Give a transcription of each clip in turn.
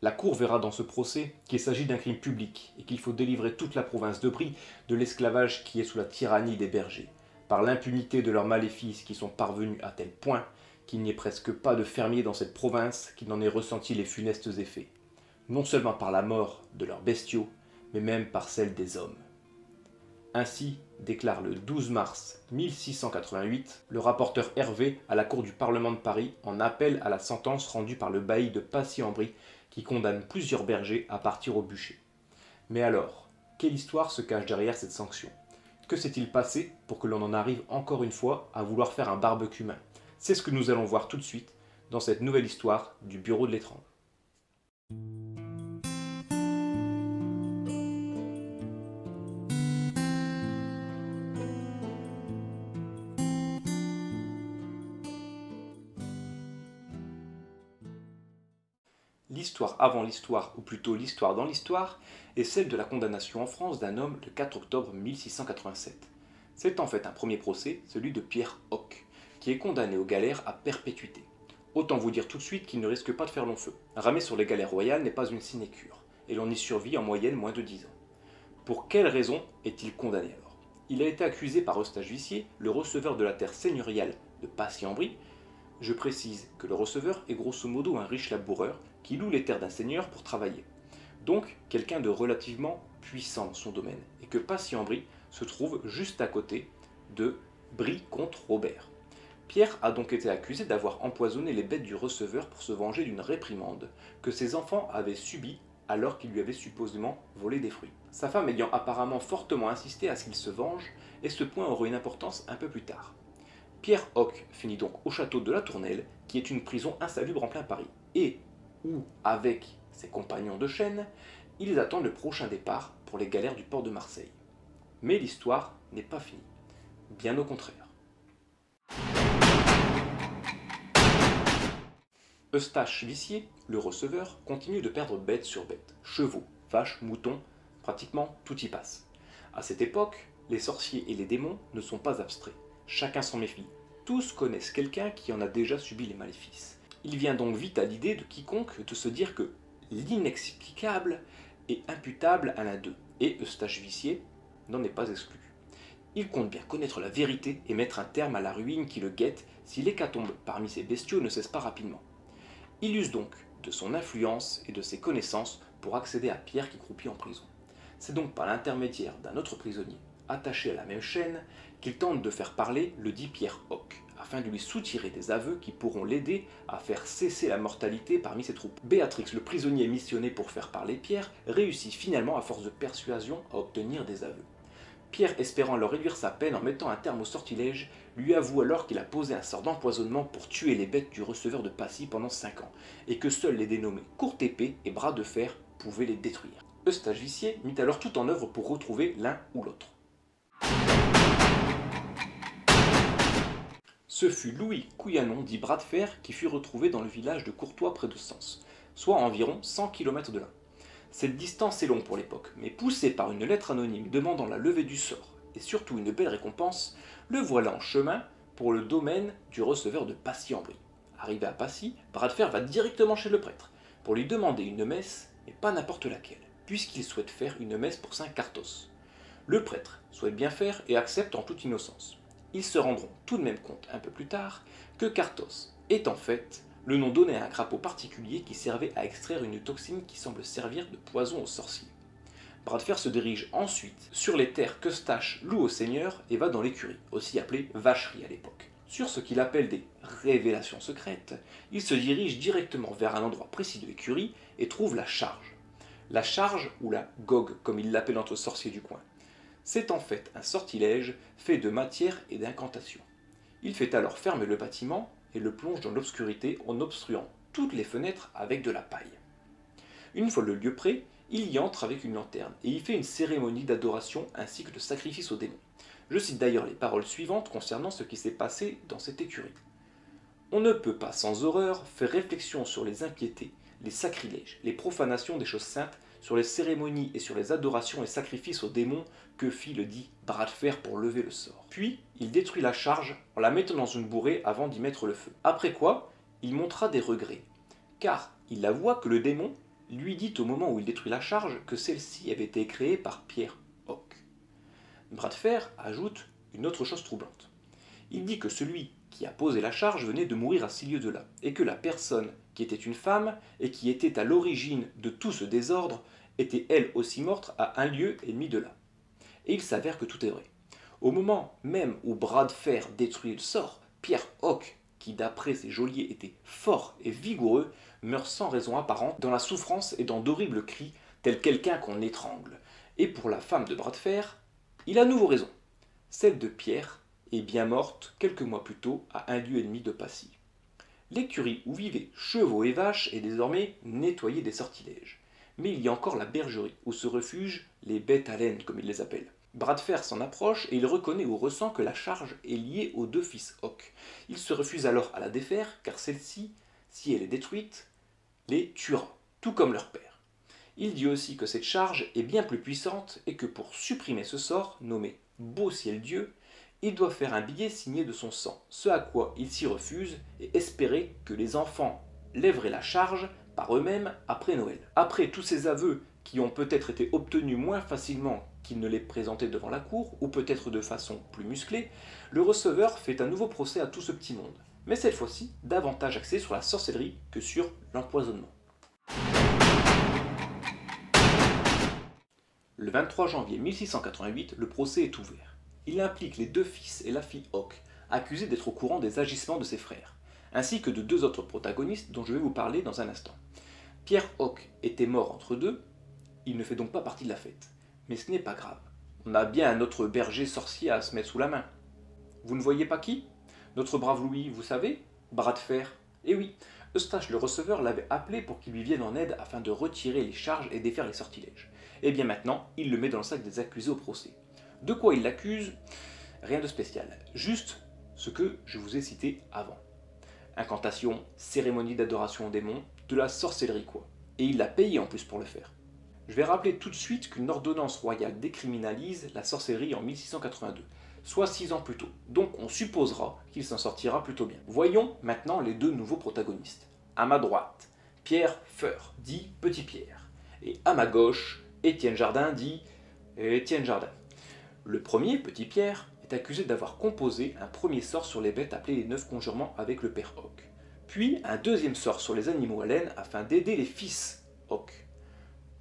La cour verra dans ce procès qu'il s'agit d'un crime public et qu'il faut délivrer toute la province de Brie de l'esclavage qui est sous la tyrannie des bergers, par l'impunité de leurs maléfices qui sont parvenus à tel point qu'il n'y ait presque pas de fermier dans cette province qui n'en ait ressenti les funestes effets, non seulement par la mort de leurs bestiaux, mais même par celle des hommes. Ainsi déclare le 12 mars 1688 le rapporteur Hervé à la cour du Parlement de Paris en appel à la sentence rendue par le bailli de Passy-en-Brie qui condamne plusieurs bergers à partir au bûcher. Mais alors, quelle histoire se cache derrière cette sanction? Que s'est-il passé pour que l'on en arrive encore une fois à vouloir faire un barbecue humain? C'est ce que nous allons voir tout de suite dans cette nouvelle histoire du Bureau de l'étrange. L'histoire avant l'histoire, ou plutôt l'histoire dans l'histoire, est celle de la condamnation en France d'un homme le 4 octobre 1687. C'est en fait un premier procès, celui de Pierre Hoc, qui est condamné aux galères à perpétuité. Autant vous dire tout de suite qu'il ne risque pas de faire long feu. Ramer sur les galères royales n'est pas une sinécure, et l'on y survit en moyenne moins de 10 ans. Pour quelle raison est-il condamné alors? Il a été accusé par Eustache Vissier, le receveur de la terre seigneuriale de Passy-en-Brie. Je précise que le receveur est grosso modo un riche laboureur qui loue les terres d'un seigneur pour travailler. Donc quelqu'un de relativement puissant dans son domaine, et que Passy-en-Brie se trouve juste à côté de Brie contre Robert. Pierre a donc été accusé d'avoir empoisonné les bêtes du receveur pour se venger d'une réprimande que ses enfants avaient subie alors qu'il lui avait supposément volé des fruits. Sa femme ayant apparemment fortement insisté à ce qu'il se venge, et ce point aura une importance un peu plus tard. Pierre Hoc finit donc au château de la Tournelle, qui est une prison insalubre en plein Paris, et où, avec ses compagnons de chaîne, ils attendent le prochain départ pour les galères du port de Marseille. Mais l'histoire n'est pas finie, bien au contraire. Eustache Vissier, le receveur, continue de perdre bête sur bête, chevaux, vaches, moutons, pratiquement tout y passe. À cette époque, les sorciers et les démons ne sont pas abstraits. Chacun s'en méfie. Tous connaissent quelqu'un qui en a déjà subi les maléfices. Il vient donc vite à l'idée de quiconque de se dire que l'inexplicable est imputable à l'un d'eux, et Eustache Vissier n'en est pas exclu. Il compte bien connaître la vérité et mettre un terme à la ruine qui le guette si l'hécatombe parmi ces bestiaux ne cesse pas rapidement. Il use donc de son influence et de ses connaissances pour accéder à Pierre qui croupit en prison. C'est donc par l'intermédiaire d'un autre prisonnier, attaché à la même chaîne, qu'il tente de faire parler le dit Pierre Hoc, afin de lui soutirer des aveux qui pourront l'aider à faire cesser la mortalité parmi ses troupes. Béatrix, le prisonnier missionné pour faire parler Pierre, réussit finalement à force de persuasion à obtenir des aveux. Pierre, espérant leur réduire sa peine en mettant un terme au sortilège, lui avoue alors qu'il a posé un sort d'empoisonnement pour tuer les bêtes du receveur de Passy pendant 5 ans, et que seuls les dénommés Courte Épée et Bras de Fer pouvaient les détruire. Eustache Vissier mit alors tout en œuvre pour retrouver l'un ou l'autre. Ce fut Louis Couillanon, dit Bras de Fer, qui fut retrouvé dans le village de Courtois près de Sens, soit à environ 100 km de là. Cette distance est longue pour l'époque, mais poussé par une lettre anonyme demandant la levée du sort, et surtout une belle récompense, le voilà en chemin pour le domaine du receveur de Passy-en-Brie. Arrivé à Passy, Bras de Fer va directement chez le prêtre, pour lui demander une messe, mais pas n'importe laquelle, puisqu'il souhaite faire une messe pour Saint Carthos. Le prêtre souhaite bien faire et accepte en toute innocence. Ils se rendront tout de même compte un peu plus tard que Carthos est en fait le nom donné à un crapaud particulier qui servait à extraire une toxine qui semble servir de poison aux sorciers. Bras de Fer se dirige ensuite sur les terres qu'Eustache loue au seigneur et va dans l'écurie, aussi appelée vacherie à l'époque. Sur ce qu'il appelle des révélations secrètes, il se dirige directement vers un endroit précis de l'écurie et trouve la charge. La charge, ou la gogue comme il l'appelle entre sorciers du coin. C'est en fait un sortilège fait de matière et d'incantations. Il fait alors fermer le bâtiment et le plonge dans l'obscurité en obstruant toutes les fenêtres avec de la paille. Une fois le lieu prêt, il y entre avec une lanterne et y fait une cérémonie d'adoration ainsi que de sacrifice aux démons. Je cite d'ailleurs les paroles suivantes concernant ce qui s'est passé dans cette écurie. On ne peut pas sans horreur faire réflexion sur les impiétés, les sacrilèges, les profanations des choses saintes, sur les cérémonies et sur les adorations et sacrifices aux démons que fit le dit Bras de Fer pour lever le sort. Puis, il détruit la charge en la mettant dans une bourrée avant d'y mettre le feu. Après quoi, il montra des regrets, car il avoua que le démon lui dit au moment où il détruit la charge que celle-ci avait été créée par Pierre Hoc. Bras de Fer ajoute une autre chose troublante. Il dit que celui qui a posé la charge venait de mourir à 6 lieues de là, et que la personne, qui était une femme, et qui était à l'origine de tout ce désordre, était elle aussi morte à 1 lieue et demie de là. Et il s'avère que tout est vrai. Au moment même où Bras de Fer détruit le sort, Pierre Hoc, qui d'après ses geôliers était fort et vigoureux, meurt sans raison apparente, dans la souffrance et dans d'horribles cris, tel quelqu'un qu'on étrangle. Et pour la femme de Bras de Fer, il a nouveau raison. Celle de Pierre est bien morte quelques mois plus tôt à 1 lieue et demie de Passy. L'écurie où vivaient chevaux et vaches est désormais nettoyée des sortilèges. Mais il y a encore la bergerie, où se refugent les bêtes à laine, comme ils les appellent. Bras de Fer s'en approche et il reconnaît ou ressent que la charge est liée aux 2 fils Hoc. Il se refuse alors à la défaire, car celle-ci, si elle est détruite, les tuera, tout comme leur père. Il dit aussi que cette charge est bien plus puissante et que pour supprimer ce sort, nommé Beau Ciel Dieu, il doit faire un billet signé de son sang, ce à quoi il s'y refuse et espérer que les enfants lèveraient la charge par eux-mêmes après Noël. Après tous ces aveux qui ont peut-être été obtenus moins facilement qu'il ne les présentait devant la cour, ou peut-être de façon plus musclée, le receveur fait un nouveau procès à tout ce petit monde, mais cette fois-ci davantage axé sur la sorcellerie que sur l'empoisonnement. Le 23 janvier 1688, le procès est ouvert. Il implique les 2 fils et la fille Hoc, accusés d'être au courant des agissements de ses frères, ainsi que de 2 autres protagonistes dont je vais vous parler dans un instant. Pierre Hoc était mort entre deux, il ne fait donc pas partie de la fête. Mais ce n'est pas grave, on a bien un autre berger sorcier à se mettre sous la main. Vous ne voyez pas qui? Notre brave Louis, vous savez? Bras de Fer. Eh oui, Eustache le receveur l'avait appelé pour qu'il lui vienne en aide afin de retirer les charges et défaire les sortilèges. Et bien maintenant, il le met dans le sac des accusés au procès. De quoi il l'accuse? Rien de spécial, juste ce que je vous ai cité avant. Incantation, cérémonie d'adoration aux démons, de la sorcellerie quoi. Et il l'a payé en plus pour le faire. Je vais rappeler tout de suite qu'une ordonnance royale décriminalise la sorcellerie en 1682, soit 6 ans plus tôt, donc on supposera qu'il s'en sortira plutôt bien. Voyons maintenant les 2 nouveaux protagonistes. À ma droite, Pierre Feur, dit Petit Pierre, et à ma gauche, Étienne Jardin, dit Étienne Jardin. Le premier, Petit Pierre, est accusé d'avoir composé un premier sort sur les bêtes appelé les 9 conjurements avec le père Hoc, puis un deuxième sort sur les animaux à laine afin d'aider les fils Hoc.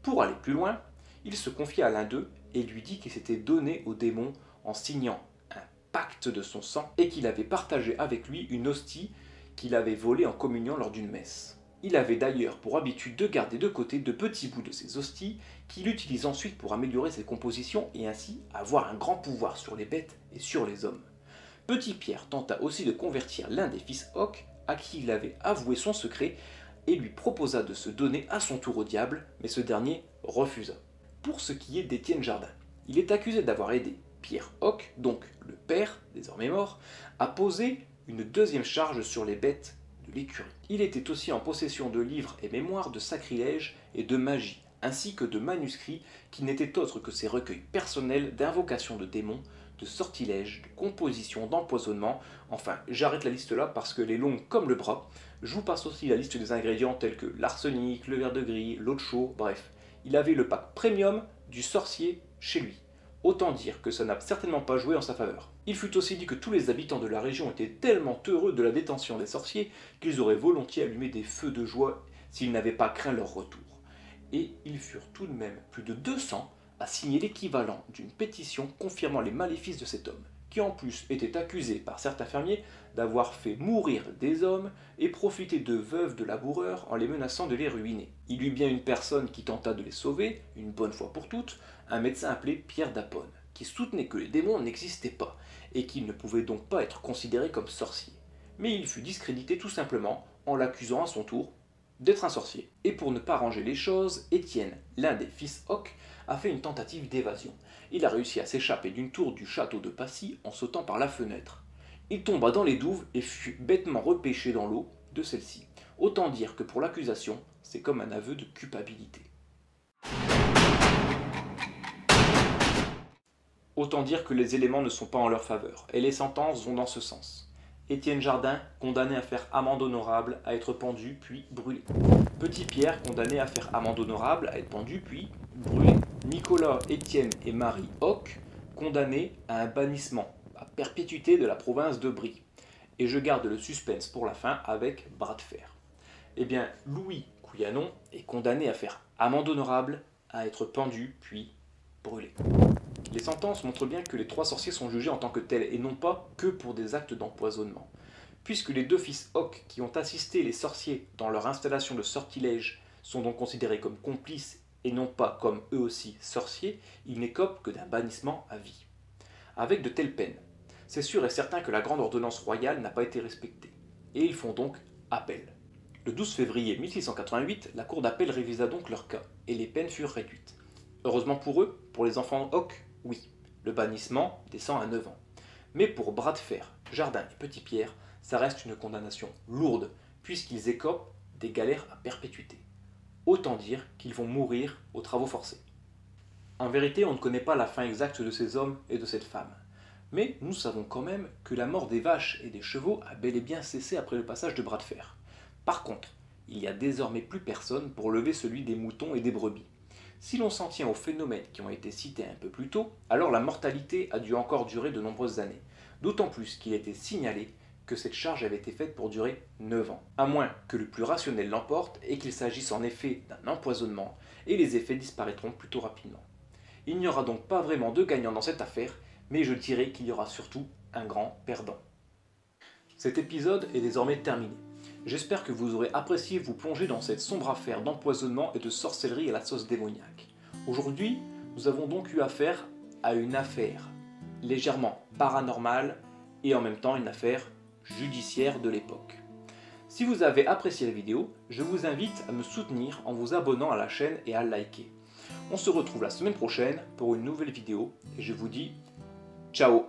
Pour aller plus loin, il se confie à l'un d'eux et lui dit qu'il s'était donné au démon en signant un pacte de son sang et qu'il avait partagé avec lui une hostie qu'il avait volée en communion lors d'une messe. Il avait d'ailleurs pour habitude de garder de côté de petits bouts de ces hosties qu'il utilise ensuite pour améliorer ses compositions et ainsi avoir un grand pouvoir sur les bêtes et sur les hommes. Petit Pierre tenta aussi de convertir l'un des fils Hoc à qui il avait avoué son secret et lui proposa de se donner à son tour au diable, mais ce dernier refusa. Pour ce qui est d'Étienne Jardin, il est accusé d'avoir aidé Pierre Hoc, donc le père, désormais mort, à poser une deuxième charge sur les bêtes de l'écurie. Il était aussi en possession de livres et mémoires de sacrilège et de magie, ainsi que de manuscrits qui n'étaient autres que ses recueils personnels d'invocations de démons, de sortilèges, de compositions, d'empoisonnement. Enfin, j'arrête la liste là parce qu'elle est longue comme le bras. Je vous passe aussi la liste des ingrédients tels que l'arsenic, le verre de gris, l'eau de chaux, bref. Il avait le pack premium du sorcier chez lui. Autant dire que ça n'a certainement pas joué en sa faveur. Il fut aussi dit que tous les habitants de la région étaient tellement heureux de la détention des sorciers qu'ils auraient volontiers allumé des feux de joie s'ils n'avaient pas craint leur retour. Et ils furent tout de même plus de 200 à signer l'équivalent d'une pétition confirmant les maléfices de cet homme, qui en plus était accusé par certains fermiers d'avoir fait mourir des hommes et profiter de veuves de laboureurs en les menaçant de les ruiner. Il y eut bien une personne qui tenta de les sauver, une bonne fois pour toutes, un médecin appelé Pierre d'Apone, qui soutenait que les démons n'existaient pas, et qu'ils ne pouvaient donc pas être considérés comme sorciers. Mais il fut discrédité tout simplement en l'accusant à son tour d'être un sorcier. Et pour ne pas arranger les choses, Étienne, l'un des fils Hoc, a fait une tentative d'évasion. Il a réussi à s'échapper d'une tour du château de Passy en sautant par la fenêtre. Il tomba dans les douves et fut bêtement repêché dans l'eau de celle-ci. Autant dire que pour l'accusation, c'est comme un aveu de culpabilité. Autant dire que les éléments ne sont pas en leur faveur, et les sentences vont dans ce sens. Étienne Jardin, condamné à faire amende honorable, à être pendu puis brûlé. Petit Pierre, condamné à faire amende honorable, à être pendu puis brûlé. Nicolas, Étienne et Marie Hoc, condamnés à un bannissement à perpétuité de la province de Brie. Et je garde le suspense pour la fin avec bras de fer. Eh bien, Louis Couillanon est condamné à faire amende honorable, à être pendu puis brûlé. Les sentences montrent bien que les 3 sorciers sont jugés en tant que tels et non pas que pour des actes d'empoisonnement. Puisque les 2 fils Hoc qui ont assisté les sorciers dans leur installation de sortilège sont donc considérés comme complices et non pas comme eux aussi sorciers, ils n'écopent que d'un bannissement à vie. Avec de telles peines, c'est sûr et certain que la grande ordonnance royale n'a pas été respectée, et ils font donc appel. Le 12 février 1688, la cour d'appel révisa donc leur cas, et les peines furent réduites. Heureusement pour eux, pour les enfants Hoc, oui, le bannissement descend à 9 ans. Mais pour Bras de Fer, Jardin et Petit Pierre, ça reste une condamnation lourde, puisqu'ils écopent des galères à perpétuité. Autant dire qu'ils vont mourir aux travaux forcés. En vérité, on ne connaît pas la fin exacte de ces hommes et de cette femme. Mais nous savons quand même que la mort des vaches et des chevaux a bel et bien cessé après le passage de Bras de Fer. Par contre, il n'y a désormais plus personne pour lever celui des moutons et des brebis. Si l'on s'en tient aux phénomènes qui ont été cités un peu plus tôt, alors la mortalité a dû encore durer de nombreuses années. D'autant plus qu'il était signalé que cette charge avait été faite pour durer 9 ans. À moins que le plus rationnel l'emporte et qu'il s'agisse en effet d'un empoisonnement, et les effets disparaîtront plutôt rapidement. Il n'y aura donc pas vraiment de gagnant dans cette affaire, mais je dirais qu'il y aura surtout un grand perdant. Cet épisode est désormais terminé. J'espère que vous aurez apprécié vous plonger dans cette sombre affaire d'empoisonnement et de sorcellerie à la sauce démoniaque. Aujourd'hui, nous avons donc eu affaire à une affaire légèrement paranormale et en même temps une affaire judiciaire de l'époque. Si vous avez apprécié la vidéo, je vous invite à me soutenir en vous abonnant à la chaîne et à liker. On se retrouve la semaine prochaine pour une nouvelle vidéo et je vous dis ciao!